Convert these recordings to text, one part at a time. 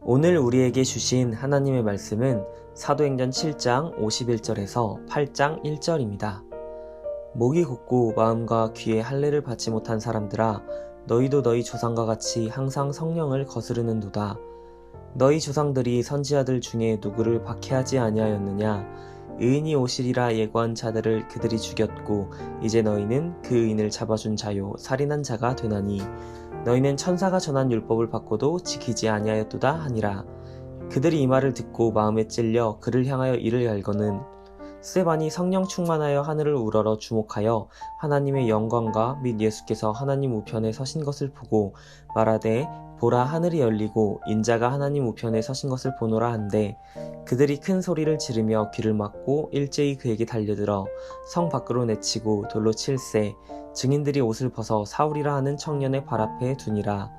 오늘 우리에게 주신 하나님의 말씀은 사도행전 7장 51절에서 8장 1절입니다. 목이 곧고 마음과 귀에 할례를 받지 못한 사람들아, 너희도 너희 조상과 같이 항상 성령을 거스르는도다. 너희 조상들이 선지자들 중에 누구를 박해하지 아니하였느냐? 의인이 오시리라 예고한 자들을 그들이 죽였고 이제 너희는 그 의인을 잡아준 자요 살인한 자가 되나니 너희는 천사가 전한 율법을 받고도 지키지 아니하였도다 하니라. 그들이 이 말을 듣고 마음에 찔려 그를 향하여 이를 갈거는 스데반이 성령 충만하여 하늘을 우러러 주목하여 하나님의 영광과 및 예수께서 하나님 우편에 서신 것을 보고 말하되 보라, 하늘이 열리고 인자가 하나님 우편에 서신 것을 보노라 한데, 그들이 큰 소리를 지르며 귀를 막고 일제히 그에게 달려들어 성 밖으로 내치고 돌로 칠세. 증인들이 옷을 벗어 사울이라 하는 청년의 발 앞에 두니라.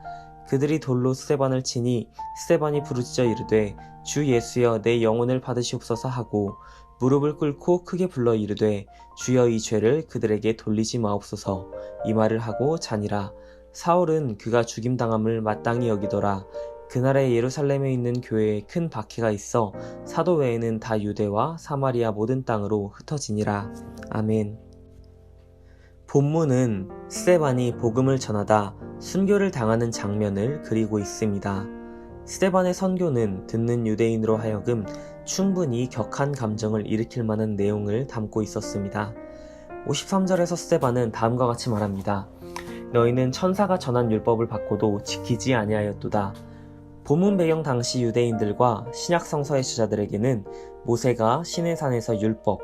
그들이 돌로 스데반을 치니 스데반이 부르짖어 이르되 주 예수여 내 영혼을 받으시옵소서 하고 무릎을 꿇고 크게 불러 이르되 주여 이 죄를 그들에게 돌리지 마옵소서. 이 말을 하고 자니라. 사울은 그가 죽임당함을 마땅히 여기더라. 그날에 예루살렘에 있는 교회에 큰 박해가 있어 사도 외에는 다 유대와 사마리아 모든 땅으로 흩어지니라. 아멘. 본문은 스데반이 복음을 전하다 순교를 당하는 장면을 그리고 있습니다. 스데반의 선교는 듣는 유대인으로 하여금 충분히 격한 감정을 일으킬 만한 내용을 담고 있었습니다. 53절에서 스데반은 다음과 같이 말합니다. 너희는 천사가 전한 율법을 받고도 지키지 아니하였도다. 본문 배경 당시 유대인들과 신약 성서의 저자들에게는 모세가 시내산에서 율법,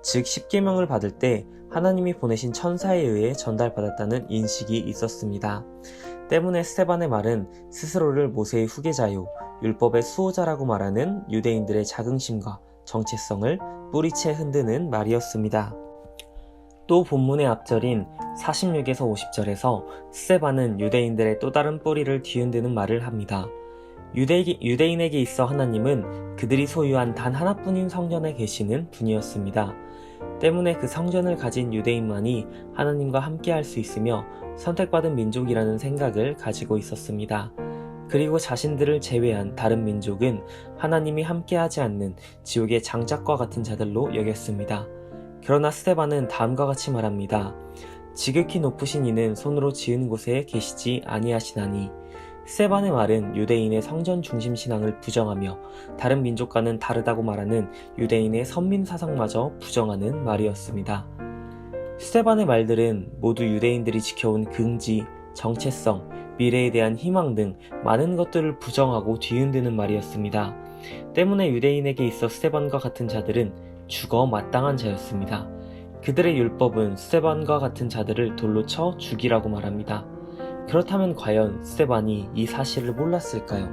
즉 십계명을 받을 때 하나님이 보내신 천사에 의해 전달받았다는 인식이 있었습니다. 때문에 스데반의 말은 스스로를 모세의 후계자요, 율법의 수호자라고 말하는 유대인들의 자긍심과 정체성을 뿌리채 흔드는 말이었습니다. 또 본문의 앞절인 46에서 50절에서 스데반은 유대인들의 또 다른 뿌리를 뒤흔드는 말을 합니다. 유대인에게 있어 하나님은 그들이 소유한 단 하나뿐인 성전에 계시는 분이었습니다. 때문에 그 성전을 가진 유대인만이 하나님과 함께 할 수 있으며 선택받은 민족이라는 생각을 가지고 있었습니다. 그리고 자신들을 제외한 다른 민족은 하나님이 함께하지 않는 지옥의 장작과 같은 자들로 여겼습니다. 그러나 스데반은 다음과 같이 말합니다. 지극히 높으신 이는 손으로 지은 곳에 계시지 아니하시나니. 스데반의 말은 유대인의 성전 중심 신앙을 부정하며 다른 민족과는 다르다고 말하는 유대인의 선민 사상마저 부정하는 말이었습니다. 스데반의 말들은 모두 유대인들이 지켜온 긍지, 정체성, 미래에 대한 희망 등 많은 것들을 부정하고 뒤흔드는 말이었습니다. 때문에 유대인에게 있어 스데반과 같은 자들은 죽어 마땅한 자였습니다. 그들의 율법은 스데반과 같은 자들을 돌로 쳐 죽이라고 말합니다. 그렇다면 과연 스데반이 이 사실을 몰랐을까요?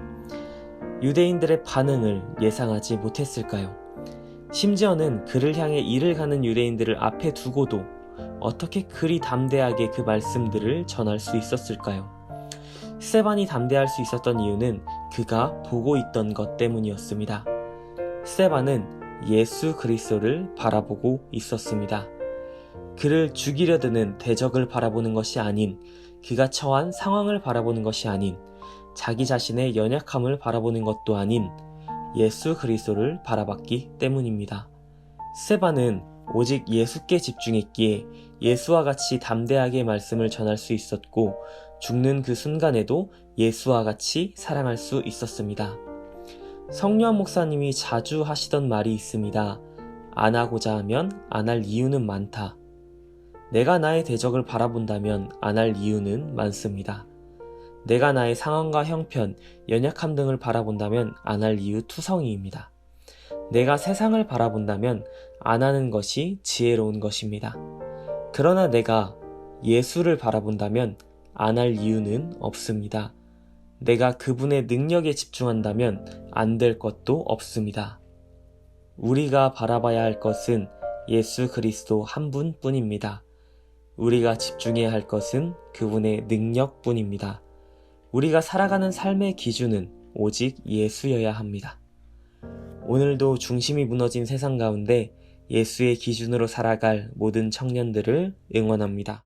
유대인들의 반응을 예상하지 못했을까요? 심지어는 그를 향해 이를 가는 유대인들을 앞에 두고도 어떻게 그리 담대하게 그 말씀들을 전할 수 있었을까요? 스데반이 담대할 수 있었던 이유는 그가 보고 있던 것 때문이었습니다. 스데반은 예수 그리스도를 바라보고 있었습니다. 그를 죽이려 드는 대적을 바라보는 것이 아닌, 그가 처한 상황을 바라보는 것이 아닌, 자기 자신의 연약함을 바라보는 것도 아닌 예수 그리스도를 바라봤기 때문입니다. 스데반은 오직 예수께 집중했기에 예수와 같이 담대하게 말씀을 전할 수 있었고, 죽는 그 순간에도 예수와 같이 사랑할 수 있었습니다. 성요한 목사님이 자주 하시던 말이 있습니다. 안 하고자 하면 안 할 이유는 많다. 내가 나의 대적을 바라본다면 안 할 이유는 많습니다. 내가 나의 상황과 형편, 연약함 등을 바라본다면 안 할 이유 투성이입니다. 내가 세상을 바라본다면 안 하는 것이 지혜로운 것입니다. 그러나 내가 예수를 바라본다면 안 할 이유는 없습니다. 내가 그분의 능력에 집중한다면 안 될 것도 없습니다. 우리가 바라봐야 할 것은 예수 그리스도 한 분뿐입니다. 우리가 집중해야 할 것은 그분의 능력뿐입니다. 우리가 살아가는 삶의 기준은 오직 예수여야 합니다. 오늘도 중심이 무너진 세상 가운데 예수의 기준으로 살아갈 모든 청년들을 응원합니다.